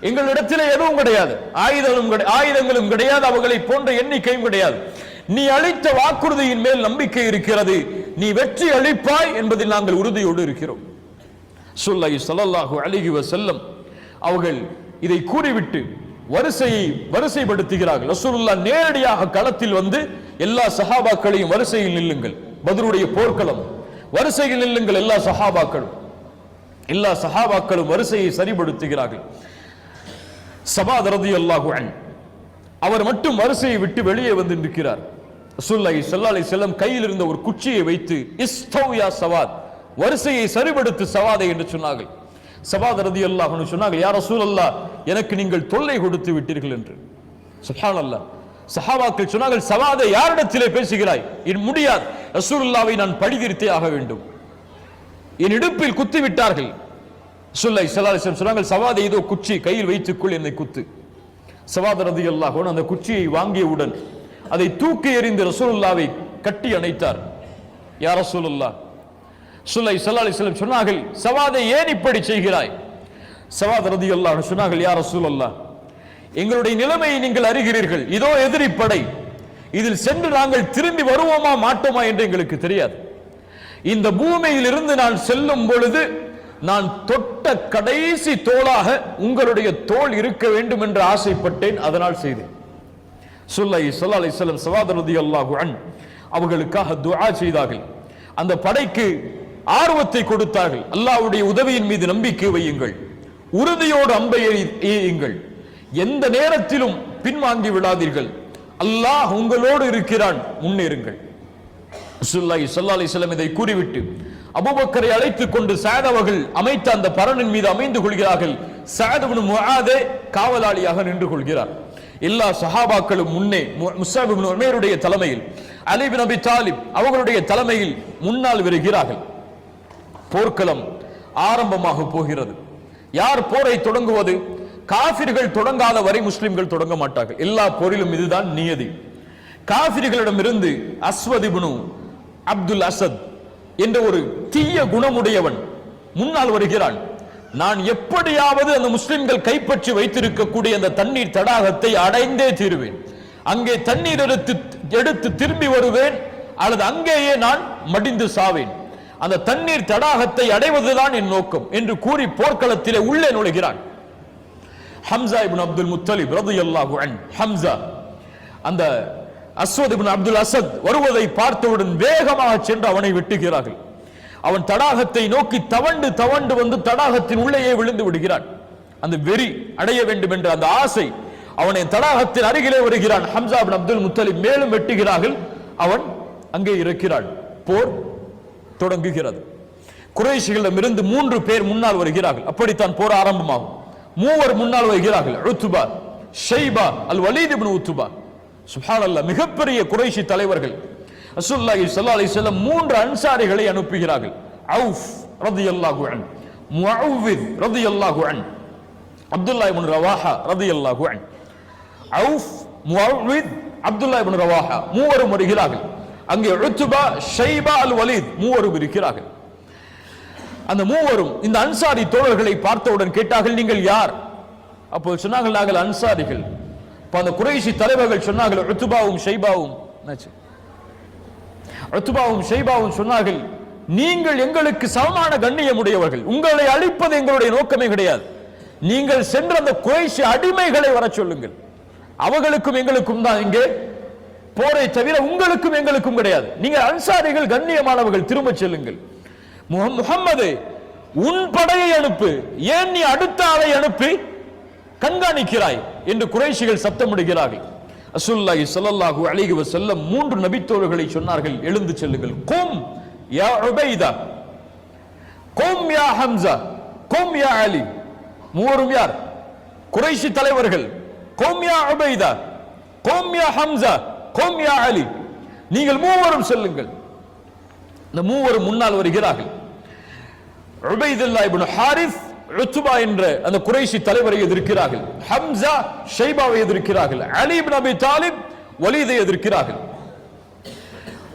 எங்களிடத்தில் எதுவும் கிடையாது, ஆயுதங்களும் கிடையாது, அவர்களை போன்ற எண்ணிக்கையும் கிடையாது. நீ அளித்த வாக்குறுதியின் மேல் நம்பிக்கை இருக்கிறது, நீ வெற்றி அளிப்பாய் என்பதில் நாங்கள் உறுதியோடு இருக்கிறோம். ஸல்லல்லாஹு அலைஹி வஸல்லம் அவர்கள் இதை கூறிவிட்டு வரிசைப்படுத்துகிறார்கள். ரசூலுல்லாஹ் நேரடியாக களத்தில் வந்து எல்லா சஹாபாக்களையும் வரிசையில் நில்லுங்கள், பத்ருடைய போர்க்களம், வரிசையில் நில்லுங்கள் எல்லா சஹாபாக்களும் வரிசையை சரிபடுத்துகிறார்கள். ஸபாத் ரலியல்லாஹு அன்ஹு அவர் மட்டும் வரிசையை விட்டு வெளியே வந்து நிற்கிறார். ரசூலுல்லாஹி ஸல்லல்லாஹு அலைஹி வஸல்லம் கையில் இருந்த ஒரு குச்சியை வைத்து இஸ்தவ் யா ஸவாத், வரிசையை சரிபடுத்து ஸவாதை என்று சொன்னார்கள். ஸபாத் ரலியல்லாஹு அன்ஹு சொன்னார்கள், யா ரசூலல்லாஹ், எனக்கு நீங்கள் தொல்லை கொடுத்து விட்டீர்கள் என்று. சுப்ஹானல்லாஹ். சஹாபாக்கள் சொன்னார்கள், ஸவாதை யாரிடத்திலே பேசுகிறாய்? இது முடியாது, ரசூலுல்லாஹ்வை நான் பழிதீர்த்தே ஆக வேண்டும். என் இடுப்பில் குத்தி விட்டார்கள். ரசூலுல்லாஹி ஸல்லல்லாஹு அலைஹி வஸல்லம் சொன்னார்கள், ஸவாதை இதோ குச்சி கையில் வைத்துக்கொள், என்னை குத்து. ஸவாத் ரலியல்லாஹு அன்ஹு அந்த குச்சியை வாங்கியவுடன் அதை தூக்கி எறிந்து ரசூலுல்லாஹ்வை கட்டி அணைத்தார். யா ரசூலுல்லாஹ், ரசூலுல்லாஹி ஸல்லல்லாஹு அலைஹி வஸல்லம் சொன்னார்கள், ஸவாதை ஏன் இப்படி செய்கிறாய்? ஸவாத் ரலியல்லாஹு அன்ஹு சொன்னார்கள், யா ரசூலுல்லாஹ், எங்களுடைய நிலைமையை நீங்கள் அறிகிறீர்கள், இதோ எதிரி படை, இதில் சென்று நாங்கள் திரும்பி வருவோமா மாட்டோமா என்று எங்களுக்கு தெரியாது. இந்த பூமியில் இருந்து நான் செல்லும் பொழுது நான் தொட்ட கடைசி தோளாக உங்களுடைய தோள் இருக்க வேண்டும் என்று ஆசைப்பட்டேன், அதனால் செய்தேன். ஸல்லல்லாஹு அலைஹி வஸல்லம் ஸவாத் ரலியல்லாஹு அன்ஹு அவர்களுக்காக துஆ செய்தார்கள். அந்த படைக்கு ஆர்வத்தை கொடுத்தார்கள். அல்லாஹ்வுடைய உதவியின் மீது நம்பிக்கை வையுங்கள், உறுதியோடு அம்பை எய்யுங்கள், எந்த நேரத்திலும் பின்வாங்கி விடாதீர்கள், அல்லாஹ் உங்களோடு இருக்கிறான், முன்னேறுங்கள். ரசூலுல்லாஹி ஸல்லல்லாஹு அலைஹி வஸல்லம் இதை கூறிவிட்டு அபூபக்கரை அழைத்துக் கொண்டு ஸஅத் அவர்கள் அமைத்த அந்த பரணின் மீது அமைந்து கொள்கிறார்கள். ஸஅத் இப்னு முஆதே காவலாளியாக நின்று கொள்கிறார். எல்லா சஹாபாக்களும் முன்னே முஸ்அப் இப்னு உமைருடைய தலைமையில், அலி இப்னு அபி தாலிப் அவர்களுடைய தலைமையில் முன்னால் வருகிறார்கள். போர்க்களம் ஆரம்பமாக போகிறது. யார் போரை தொடங்குவது? காஃபிர்கள் தொடங்காத வரை முஸ்லிம்கள் தொடங்க மாட்டார்கள். எல்லா போரிலும் இதுதான் நியதி. காஃபிர்களிடமிருந்து அஸ்வத் இப்னு அப்துல் அசத் என்ற ஒரு தீய குணமுடையவன் முன்னால் வருகிறான். நான் எப்படியாவது அந்த முஸ்லிம்கள் கைப்பற்றி வைத்திருக்கக்கூடிய அந்த தண்ணீர் தடாகத்தை அடைந்தே தீருவேன், அங்கே தண்ணீர் எடுத்து திரும்பி வருவேன், அல்லது அங்கேயே நான் மடிந்து சாவேன், அந்த தண்ணீர் தடாகத்தை அடைவதுதான் என் நோக்கம் என்று கூறி போர்க்களத்திலே உள்ளே நுழைகிறான். ஹம்சா இப்னு அப்துல் முத்தலிப் ரலியல்லாஹு அன்ஹு, ஹம்சா அந்த அஸ்வத் இப்னு அப்துல் அசத் வருவதை பார்த்தவுடன் வேகமாக சென்று அவனை வெட்டுகிறார்கள். அவன் தடாகத்தை நோக்கி தவண்டு வந்து தடாகத்தின் உள்ளேயே விழுந்து விடுகிறான். அந்த வெறி அடைய வேண்டும் என்ற அந்த ஆசை அவனை தடாகத்தின் அருகிலே வருகிறான். ஹம்சா இப்னு அப்துல் முத்தலிப் மேலும் வெட்டுகிறார்கள், அவன் அங்கே இருக்கிறான். போர் தொடங்குகிறது. குறைஷிகளிடமிருந்து 3 பேர் முன்னால் வருகிறார்கள். அப்படித்தான் போர் ஆரம்பமாகும். 3 முன்னால் வருகிறார்கள். உத்பா, ஷைபா, அல் வலீத் இப்னு உத்பா. சுப்ஹானல்லாஹ், மிகப்பெரிய குறைஷி தலைவர்கள். ரசூலுல்லாஹி ஸல்லல்லாஹு அலைஹி வஸல்லம் 3 அன்சாரிகளை அனுப்புகிறார்கள். அவுஃப் ரலியல்லாஹு அன்ஹு, முஅவ்வித் ரலியல்லாஹு அன்ஹு, அப்துல்லாஹ் இப்னு ரவாஹா ரலியல்லாஹு அன்ஹு. அவுஃப், முஅவ்வித், அப்துல்லாஹ் இப்னு ரவாஹா 3 வருகிறார்கள். அங்கே உத்பா, ஷைபா, அல் வலீத் 3 இருக்கிறார்கள். அந்த 3 இந்த அன்சாரி தோழர்களை பார்த்தவுடன் கேட்டார்கள், நீங்கள் யார்? அப்போ சொன்னார்கள், நாங்கள் அன்சாரிகள். அந்த குறைஷி தலைவர்கள் சொன்னார்கள், உத்பாவும் ஷைபாவும் சொன்னார்கள், நீங்கள் எங்களுக்கு சமமான கண்ணியமுடையவர்கள், உங்களை அழிப்பது எங்களுடைய நோக்கமே கிடையாது, நீங்கள் சென்ற அந்த குறைஷி அடிமைகளை வர சொல்லுங்கள், அவர்களுக்கும் எங்களுக்கும் தான் இங்கே போரை தவிர உங்களுக்கும் எங்களுக்கும் கிடையாது, நீங்கள் அன்சாரிகள் கண்ணியமானவர்கள், திரும்ப செல்லுங்கள். முஹம்மது, உன் படையை அனுப்பு, ஏன் நீ அடுத்த ஆளை அனுப்பி கண்காணிக்கிறாய் என்று குறைஷிகள் சத்தமிடுகிறார்கள். ரசூலுல்லாஹி ஸல்லல்லாஹு அலைஹி வஸல்லம் 3 நபித்தோழர்களை சொன்னார்கள், எழுந்து செல்லுங்கள். கும் யா உபைதா, கும் யா ஹம்சா, கும் யா அலி. 3 யார்? குறைஷி தலைவர்கள். கும் யா உபைதா, கும் யா ஹம்சா, கும் யா அலி. நீங்கள் 3 செல்லுங்கள். இந்த 3 முன்னால் வருகிறார்கள். உபைதுல்லாஹ் இப்னு ஹாரிஸ், உத்பா என்ற அந்த குறைஷி தலைவரை எதிர்க்கிறார்கள். ஹம்சா, ஷைபாவை எதிர்க்கிறார்கள். அலி இப்னு அபி தாலிப், வலீதை எதிர்க்கிறார்கள்.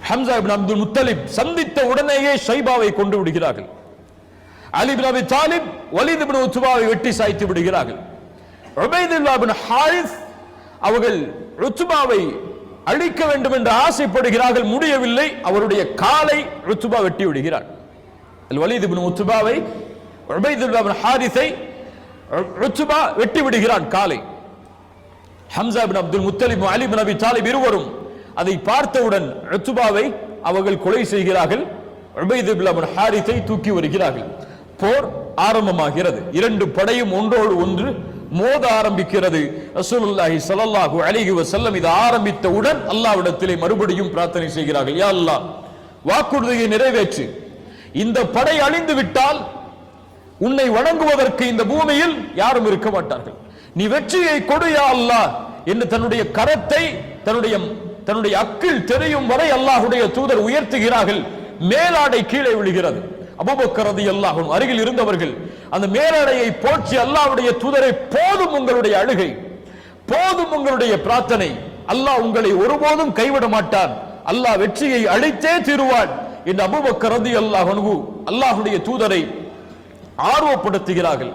ஹம்சா இப்னு அப்துல் முத்தலிப் சந்தித்த உடனேயே ஷைபாவை கொண்டு விடுகிறார்கள். அலி இப்னு அபி தாலிப், வலீத் இப்னு உத்பாவை வெட்டி சாய்த்து விடுகிறார்கள். உபைதுல்லா இப்னு ஹாரிஸ் அவர்கள் உத்பாவை அழிக்க வேண்டும் என்று ஆசைப்படுகிறார்கள், முடியவில்லை. அவருடைய காலை உத்பா வெட்டி விடுகிறார். வலீத் இப்னு உத்பாவை உபைதுல்லா இப்னு ஹாரிஸை உத்பா வெட்டி விடுகிறான் காலை. ஹம்சா இப்னு அப்துல் முத்தலிப், அலி இப்னு அபி தாலிப் இருவரும் அதை பார்த்தவுடன் உத்பாவை அவர்கள் கொலை செய்கிறார்கள். உபைதுல்லா இப்னு ஹாரிஸை தூக்கி வருகிறார்கள். போர் ஆரம்பமாகிறது. இரண்டு படையும் ஒன்றோடு ஒன்று மோத ஆரம்பிக்கிறது. ரசூலுல்லாஹி ஸல்லல்லாஹு அலைஹி வஸல்லம் இது ஆரம்பித்தவுடன் அல்லாஹ்விடத்திலே மறுபடியும் பிரார்த்தனை செய்கிறார்கள், யா அல்லாஹ், வாக்குறுதியை நிறைவேற்று. இந்த படை அழிந்து விட்டால் உன்னை வணங்குவதற்கு இந்த பூமியில் யாரும் இருக்க மாட்டார்கள். நீ வெற்றியை கொடு யா அல்லாஹ் என்று தன்னுடைய கரத்தை தன்னுடைய அக்கில் தெரியும் வரை அல்லாஹ்வுடைய தூதர் உயர்த்துகிறார்கள். மேலாடை கீழே விழுகிறது. அபூபக்கர் ரலியல்லாஹு அன்ஹு அருகில் இருந்தவர்கள் அந்த மேலாடையை போற்றி அல்லாஹ்வுடைய தூதரை, போதும் உங்களுடைய அழுகை, போதும் உங்களுடைய பிரார்த்தனை, அல்லாஹ் உங்களை ஒருபோதும் கைவிட மாட்டான், அல்லாஹ் வெற்றியை அளித்தே தீருவான் என்று அபூபக்கர் ரலியல்லாஹு அன்ஹு அல்லாஹ்வுடைய தூதரை ஆர்வப்படுத்துகிறார்கள்.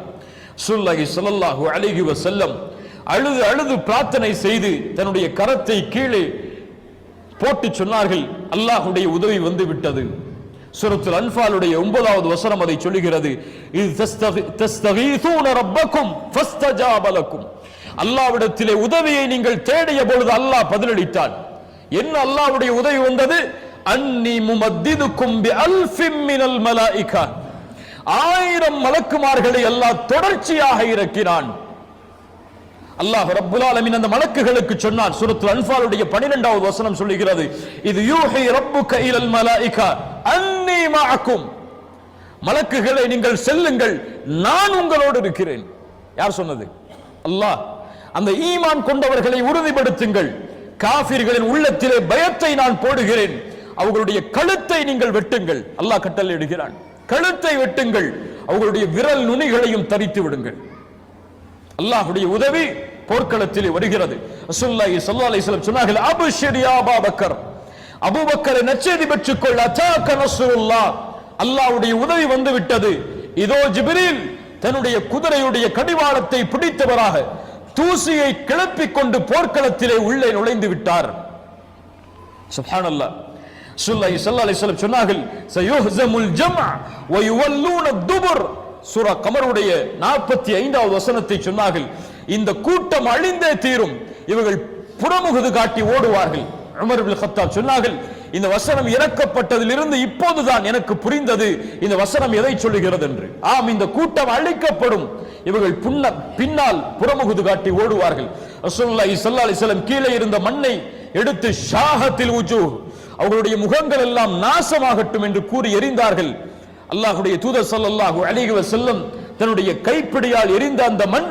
ரசூலுல்லாஹி ஸல்லல்லாஹு அலைஹி வஸல்லம் அழுது அழுது பிரார்த்தனை செய்து தன்னுடைய கரத்தை கீழே போட்டு சொன்னார்கள், அல்லாஹ்வுடைய உதவி வந்து விட்டது. சூரத்துல் அன்ஃபாலுடைய 9வது வசனம் அதை சொல்லுகிறது, இஸ் தஸ்தகீஸூன ரப்பக்கும் ஃபஸ்தஜாப லக்கும். அல்லாஹ்விடத்திலே உதவியை நீங்கள் தேடிய பொழுது அல்லாஹ் பதிலளித்தான். என்ன அல்லாஹ்வுடைய உதவி வந்தது? அன்னி முமத்திதுக்கும் பிஅல்ஃபின் மினல் மலாயிகா. 1000 மலக்குமார்களை அல்லாஹ் தொடர்ச்சியாக இறக்கினான். அல்லாஹ் ரப்புல் ஆலமீன் அந்த மலக்குகளுக்கு சொன்னான். சூரத்துல் அன்ஃபாலுடைய 12வது வசனம் சொல்லுகிறது, இது யூஹி ரப்புக இலல் மலாயிகா அன்னி மஅக்கும். மலக்குகளை நீங்கள் செல்லுங்கள், நான் உங்களோடு இருக்கிறேன். யார் சொன்னது? அல்லாஹ். அந்த ஈமான் கொண்டவர்களை உறுதிப்படுத்துங்கள், காஃபிர்களின் உள்ளத்திலே பயத்தை நான் போடுகிறேன், அவர்களுடைய கழுத்தை நீங்கள் வெட்டுங்கள். அல்லாஹ் கட்டளையிடுகிறான், கழுத்தை வெட்டுங்கள், அவர்களுடைய விரல் நுனிகளையும் தரித்து விடுங்கள். அல்லாஹ்வுடைய உதவி போர்க்களத்திலே வருகிறது. ரசூலுல்லாஹி ஸல்லல்லாஹு அலைஹி வஸல்லம் சொன்னார்கள், அப்ஷிர் யா அபூபக்கர், அபூபக்கரை நற்செய்தி பெற்றுக்கொள், அதாக நஸ்ருல்லாஹ், அல்லாஹ்வுடைய உதவி வந்து விட்டது. இதோ ஜிப்ரீல் தன்னுடைய குதிரையுடைய கடிவாளத்தை பிடித்தவராக தூசியை கிளப்பிக் கொண்டு போர்க்களத்திலே உள்ளே நுழைந்து விட்டார். சுப்ஹானல்லாஹ். ரசூலுல்லாஹி ஸல்லல்லாஹு அலைஹி வஸல்லம் சொன்னார்கள், சயுஹ்ஸமுல் ஜம்அ வ யுவல்லூன துபுர். சூரா கமருடைய 45வது வசனத்தை சொன்னார்கள், இந்த கூட்டம் அழிந்தே தீரும், இவர்கள் புறமுகுது காட்டி ஓடுவார்கள். உமர் இப்னு கத்தாப் சொன்னார்கள், இந்த வசனம் இறக்கப்பட்டதிலிருந்து இப்போதுதான் எனக்கு புரிந்தது இந்த வசனம் எதை சொல்லுகிறது என்று. ஆம், இந்த கூட்டம் அழிக்கப்படும், இவர்கள் பின்னால் புறமுகுது காட்டி ஓடுவார்கள். ரசூலுல்லாஹி ஸல்லல்லாஹு அலைஹி வஸல்லம் கீழே இருந்த மண்ணை எடுத்து ஷாஹத்தில் உஜூஹ், அவர்களுடைய முகங்கள் எல்லாம் நாசமாகட்டும் என்று கூறி எறிந்தார்கள். அல்லாஹ்வுடைய தூதர் ஸல்லல்லாஹு அலைஹி வஸல்லம் தன்னுடைய கைப்பிடியால் எரிந்த அந்த மண்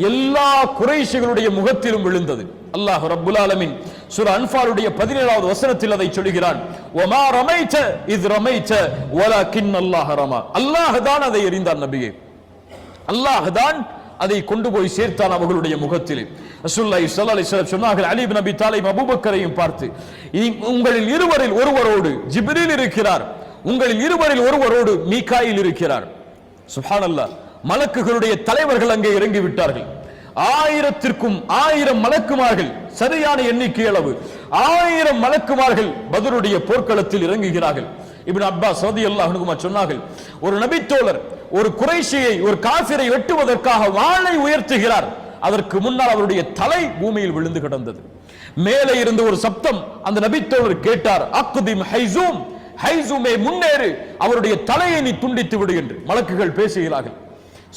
எல்லா குறைஷிகளுடைய முகத்திலும் விழுந்தது. அல்லாஹ் ரப்புல் ஆலமீன் சூரா அன்ஃபாலுடைய 17வது வசனத்தில் அதை சொல்கிறான், வமா ரமைத இஸ் ரமைத வலக்கின் அல்லாஹ் ரமா. அல்லாஹ் தான் அதை எரிந்தான் நபியே, அல்லாஹ் தான் அதை கொண்டு போய் சேர்த்தான் அவர்களுடைய முகத்திலே. ரசூலுல்லாஹி ஸல்லல்லாஹு அலைஹி வஸல்லம் சொன்னார்கள், அலி இப்னு அபி தாலிப் அபூபக்கரையும் பார்த்து, உங்களில் இருவரில் ஒருவரோடு ஜிப்ரீல் இருக்கிறார், உங்களில் இருவரில் ஒருவரோடு மீகாயில் இருக்கிறார். சுப்ஹானல்லாஹ். மலக்குகளுடைய தலைவர்கள் அங்கே இறங்கி விட்டார்கள். 1000க்கும் 1000 மலக்குமார்கள், சரியான எண்ணிக்கை அளவு 1000 மலக்குமார்கள் பத்ருடைய போர்க்களத்தில் இறங்குகிறார்கள். இப்னு அப்பாஸ் ரலியல்லாஹு அன்ஹுமா சொன்னார்கள், ஒரு நபித்தோழர் ஒரு குறைஷியை, ஒரு காஃபிரை வெட்டுவதற்காக வாளை உயர்த்துகிறார், அதற்கு முன்னால் அவருடைய தலை பூமியில் விழுந்து கிடந்தது. மேலே இருந்து ஒரு சப்தம் அந்த நபித்தோழர் கேட்டார், அக்திம் ஹைசூம், ஹைசூமே முன்னேறு, அவருடைய தலையை நீ துண்டித்து விடு என்று மலக்குகள் பேசுகிறார்கள்.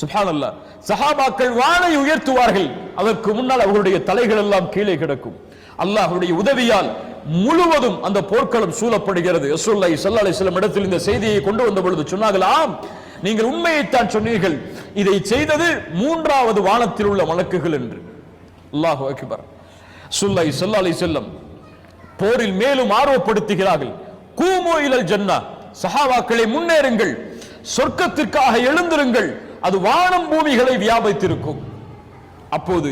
சுப்ஹானல்லாஹ். சஹாபாக்கள் வாளை உயர்த்துவார்கள், அதற்கு முன்னால் அவர்களுடைய தலைகள் எல்லாம் கீழே கிடக்கும். அல்லாஹ்வுடைய உதவியால் முழுவதும் அந்த போர்க்களம் சூழப்படுகிறது. ரசூலுல்லாஹி ஸல்லல்லாஹு அலைஹி வஸல்லம் இடத்தில் இந்த செய்தியை கொண்டு வந்த பொழுது சொன்னார்கள், ஆம், நீங்கள் உண்மையைத்தான் சொன்னீர்கள், இதை செய்தது 3வது வானத்தில் உள்ள மலக்குகள் என்று. அல்லாஹு அக்பர். ரசூலுல்லாஹி ஸல்லல்லாஹு அலைஹி வஸல்லம் போரில் மேலும் ஆர்வப்படுத்துகிறார்கள். கூமு இலல் ஜன்னா, சஹாபாக்களை முன்னேறுங்கள், சொர்க்கத்திற்காக எழுந்திருங்கள், அது வானம் பூமிகளை வியாபித்திருக்கும். அப்போது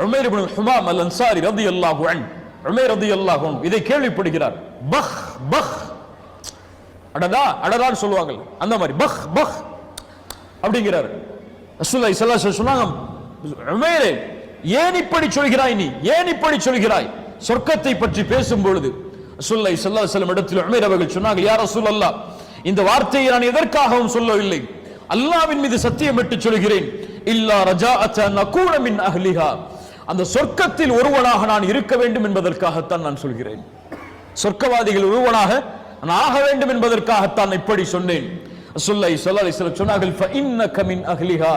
உமைர் இப்னு ஹுமாம் அல் அன்சாரி ரலியல்லாஹு அன்ஹு, உமைர் ரலியல்லாஹு அன்ஹு இதை கேள்விப்படுகிறார். பஹ் பஹ், அடடா அடடான்னு சொல்லுவாங்க, அந்த மாதிரி பஹ் பஹ் அப்படிங்கிறார். ரசூலுல்லாஹி ஸல்லல்லாஹு அலைஹி வஸல்லம் சொன்னாங்க, உமைரே ஏன் இப்படி சொல்கிறாய், நீ ஏன் இப்படி சொல்கிறாய்? சொர்க்கத்தை பற்றி பேசும் பொழுது ரசூலுல்லாஹி ஸல்லல்லாஹு அலைஹி வஸல்லம் இடத்தில் உமைர் அவர்கள் சொன்னாங்க, யா ரசூலல்லாஹ், இந்த வார்த்தையை நான் எதற்காகவும் சொல்லவில்லை, அல்லாஹ்வின் மீது சத்தியமிட்டு சொல்கிறேன், இல்லா ரஜாஅத நகூன மின் அஹ்லிஹா, அந்த சொர்க்கத்தில் ஒருவனாக நான் இருக்க வேண்டும் என்பதற்காகத்தான் நான் சொல்கிறேன். சொர்க்கவாதிகள் ஒருவனாக நான் ஆக வேண்டும் என்பதற்காகத்தான் இப்படி சொன்னேன். ரசூலுல்லாஹி ஸல்லல்லாஹு அலைஹி வஸல்லம் சொன்னார்கள், ஃபஇன்னக மின் அஹ்லிஹா,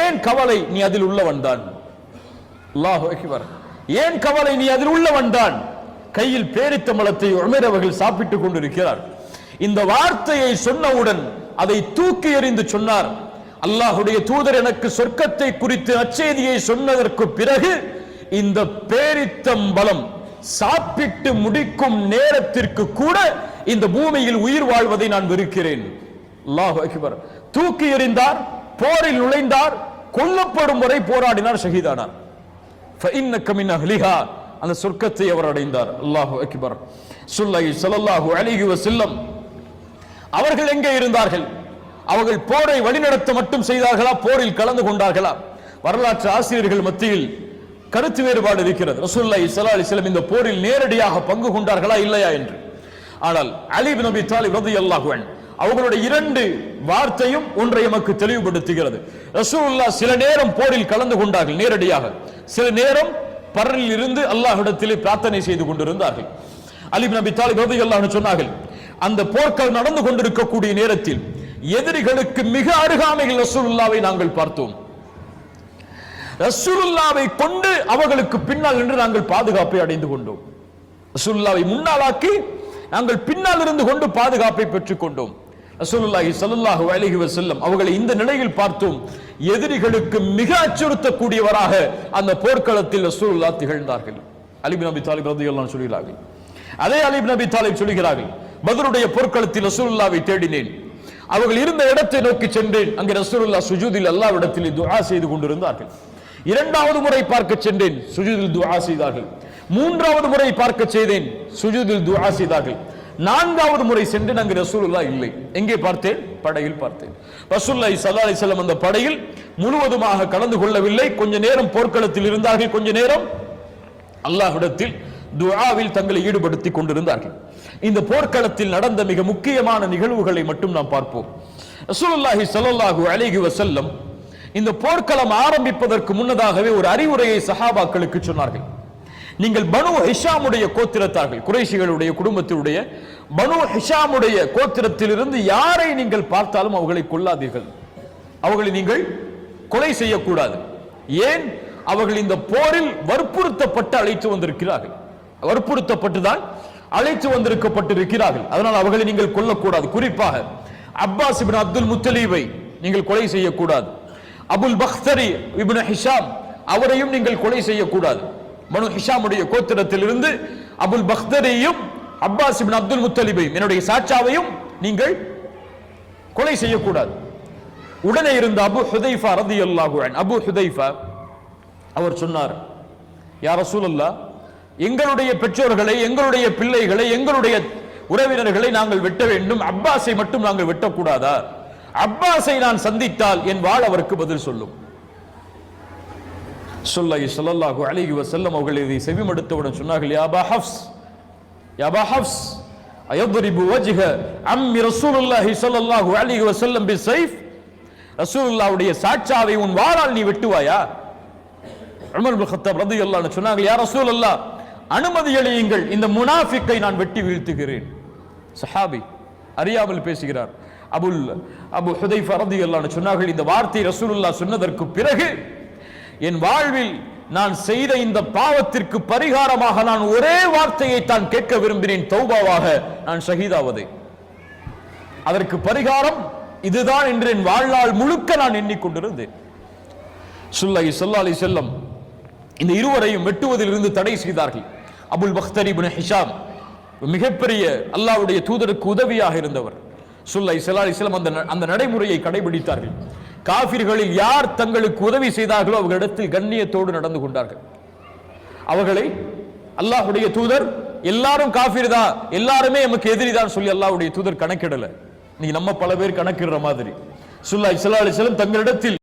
ஏன் கவலை, நீ அதில் உள்ளவன் தான். அல்லாஹு அக்பர். ஏன் கவலை, நீ அதில் உள்ளவன் தான். கையில் பேரித்தம்பழத்தை உமர் அவர்கள் சாப்பிட்டுக் கொண்டிருக்கிறார். இந்த வார்த்தையை சொன்னவுடன் அதை தூக்கி எறிந்து சொன்னார், அல்லாஹுடைய தூதர் எனக்கு சொர்க்கத்தை குறித்து நற்செய்தியை சொன்னதற்கு பிறகு இந்த பேரித்தம்பழம் சாப்பிட்டு முடிக்கும் நேரத்திற்கு கூட இந்த பூமியில் உயிர் வாழ்வதை நான் வெறுக்கிறேன். அல்லாஹு அக்பர். தூக்கி எறிந்தார், போரில் நுழைந்தார், கொல்லப்படும் வரை போராடினார், ஷஹீதானார். ஃபஇன்னக மின் அஹ்லிஹா, அந்த சொர்க்கத்தை அவர் அடைந்தார். அல்லாஹு அக்பர். ரசூலுல்லாஹி ஸல்லல்லாஹு அலைஹி வஸல்லம் அவர்கள் எங்கே இருந்தார்கள்? அவர்கள் போரை வழிநடத்த மட்டும் செய்தார்களா, போரில் கலந்து கொண்டார்களா? வரலாற்று ஆசிரியர்கள் மத்தியில் கருத்து வேறுபாடு இருக்கிறது. ரசூலுல்லாஹி ஸல்லல்லாஹு அலைஹி வஸல்லம் இந்த போரில் நேரடியாக பங்கு கொண்டார்களா இல்லையா என்று. ஆனால் அலி இப்னு அபி தாலிப் ரலியல்லாஹு அன்ஹு அவர்களுடைய இரண்டு வார்த்தையும் ஒன்றை நமக்கு தெளிவுபடுத்துகிறது. ரசூலுல்லாஹ் சில நேரம் போரில் கலந்து கொண்டார்கள் நேரடியாக, சில நேரம் பரலில் இருந்து அல்லாஹ்விடத்திலே பிரார்த்தனை செய்து கொண்டிருந்தார்கள். அலி இப்னு அபி தாலிப் ரலியல்லாஹு அன்ஹு சொன்னார்கள், அந்த போர்கள் நடந்து கொண்டிருக்கக்கூடிய நேரத்தில் எதிரிகளுக்கு மிக அருகாமையில் ரசூலுல்லாவை நாங்கள் பார்த்தோம். ரசூலுல்லாவை கொண்டு அவர்களுக்கு பின்னால் நின்று நாங்கள் பாதுகாப்பை அடைந்து கொண்டோம். ரசூலுல்லாவை முன்னாலாக்கி நாங்கள் பின்னால் இருந்து கொண்டு பாதுகாப்பை பெற்றுக் கொண்டோம். ரசூலுல்லாஹி ஸல்லல்லாஹு அலைஹி வஸல்லம் அவர்களை இந்த நிலையில் பார்த்தோம். எதிரிகளுக்கு மிக அச்சுறுத்தக்கூடியவராக அந்த போர்க்களத்தில் ரசூலுல்லாஹ் திகழ்ந்தார்கள். அலி இப்னு அபி தாலிப் ரலியல்லாஹு அன்ஹு சொல்கிறார்கள். அதே அலி இப்னு அபி தாலிப் சொல்கிறார்கள், பத்ருடைய போர்க்களத்தில் ரசூலுல்லாஹ்வை தேடினேன், அவர்கள் இருந்த இடத்தை நோக்கி சென்றேன், அங்கே ரசூலுல்லாஹ் சுஜூதில் அல்லாஹ்விடத்தில் துஆ செய்து கொண்டிருந்தார்கள். இரண்டாவது முறை பார்க்க சென்றேன், சுஜூதில் துஆ செய்தார்கள். மூன்றாவது முறை பார்க்க செய்தேன், சுஜூதில் துஆ செய்தார்கள். நான்காவது முறை சென்றேன், அங்கு ரசூலுல்லாஹ் இல்லை. எங்கே பார்த்தேன்? படையில் பார்த்தேன். ரசூலுல்லாஹி ஸல்லல்லாஹு அலைஹி வஸல்லம் அந்த படையில் முழுவதுமாக கலந்து கொள்ளவில்லை. கொஞ்ச நேரம் போர்க்களத்தில் இருந்தார்கள், கொஞ்ச நேரம் அல்லாஹ்விடத்தில் துஆவில் தங்களை ஈடுபடுத்திக் கொண்டிருந்தார்கள். இந்த போர்க்களத்தில் நடந்த மிக முக்கியமான நிகழ்வுகளை மட்டும் நாம் பார்ப்போம். ரசூலுல்லாஹி ஸல்லல்லாஹு அலைஹி வஸல்லம் இந்த போர்க்களம் ஆரம்பிப்பதற்கு முன்னதாகவே ஒரு அறிவுரையை சஹாபாக்களுக்கு சொன்னார்கள். நீங்கள் பனு ஹிஷாமுடைய கோத்திரத்தார்கள், குறைஷிகளுடைய குடும்பத்தினுடைய பனு ஹிஷாமுடைய கோத்திரத்திலிருந்து யாரை நீங்கள் பார்த்தாலும் அவர்களை கொல்லாதீர்கள், அவர்களை நீங்கள் கொலை செய்யக்கூடாது. ஏன்? அவர்கள் இந்த போரில் வற்புறுத்தப்பட்டு அழைத்து வந்திருக்கிறார்கள், வற்புறுத்தப்பட்டுதான் அழைத்து வந்திருக்கப்பட்டிருக்கிறார்கள். அதனால் அவர்களை நீங்கள் கொல்லக்கூடாது. குறிப்பாக அப்பாஸ் இப்னு அப்துல் முத்தலீபை நீங்கள் கொலை செய்யக்கூடாது. அபுல் பக்தரி இப்னு ஹிஷாம் அவரையும் நீங்கள் கொலை செய்யக்கூடாது. பனு ஹிஷாமுடைய கோத்திரத்திலிருந்து அபுல் பக்தரியும் அப்பாஸ் இப்னு அப்துல் முத்தலிபையும் என்னுடைய சாச்சாவையும் நீங்கள் கொலை செய்யக்கூடாது. உடனே இருந்த அபு ஹுதைஃபா ரலியல்லாஹு அன்ஹு, அபு ஹுதைஃபா அவர் சொன்னார், யா ரசூலல்லாஹ், எங்களுடைய பெற்றோர்களை, எங்களுடைய பிள்ளைகளை, எங்களுடைய உறவினர்களை நாங்கள் வெட்ட வேண்டும், அப்பாஸை மட்டும் நாங்கள் வெட்டக்கூடாதா? அப்பாஸை நான் சந்தித்தால் என் வாழ் அவருக்கு பதில் சொல்லும். ஸல்லல்லாஹு அலைஹி வஸல்லம் அவர்கள் இதை செவிமடுத்தவுடன் சொன்னார்கள், யா அபா ஹஃப்ஸ், யா அபா ஹஃப்ஸ், அயضرب وجه عم رسول الله ஸல்லல்லாஹு அலைஹி வஸல்லம் பிஸைஃப், ரசூலுல்லாஹ்வுடைய சாட்சாவை உன் வாளால் நீ வெட்டுவாயா? உமர் இப்னு கத்தாப் ரலியல்லாஹு அன்ஹு சொன்னார்கள், யா ரசூலல்லாஹ், அனுமதி அளியுங்கள், இந்த முனாஃபிக்கை நான் வெட்டி வீழ்த்துகிறேன். சஹாபி அறியாமல் பேசுகிறார். அபு ஹுதைஃபா ரலியல்லாஹு அன்ஹு சொன்னார்கள், இந்த வார்த்தை ரசூலுல்லாஹ் சொன்னதற்கு பிறகு என் வாழ்வில் நான் செய்த இந்த பாவத்திற்கு பரிகாரமாக நான் ஒரே வார்த்தையை தான் கேட்க விரும்பினேன், தௌபாவாக, நான் ஷஹீதாவதை. அதற்கு பரிகாரம் இதுதான் என்று என் வாழ்நாள் முழுக்க நான் எண்ணிக்கொண்டிருந்தேன். ஸல்லல்லாஹு அலைஹி வஸல்லம் இந்த இருவரையும் வெட்டுவதில் இருந்து தடை செய்தார்கள். அபுல் பக்தரி இப்னு ஹிஷாம் மிகப்பெரிய அல்லாஹ்வுடைய தூதருக்கு உதவியாக இருந்தவர். ஸல்லல்லாஹு அலைஹி வஸல்லம் அந்த நடைமுறையை கடைபிடித்தார்கள். காஃபிர்களில் யார் தங்களுக்கு உதவி செய்தார்களோ அவர்களிடத்தில் கண்ணியத்தோடு நடந்து கொண்டார்கள். அவர்களை அல்லாஹ்வுடைய தூதர் எல்லாரும் காஃபிர் தான், எல்லாருமே நமக்கு எதிரி தான் சொல்லி அல்லாஹ்வுடைய தூதர் கணக்கிடல. நீங்க நம்ம பல பேர் கணக்கிடுற மாதிரி ஸல்லல்லாஹு அலைஹி வஸல்லம் தங்களிடத்தில்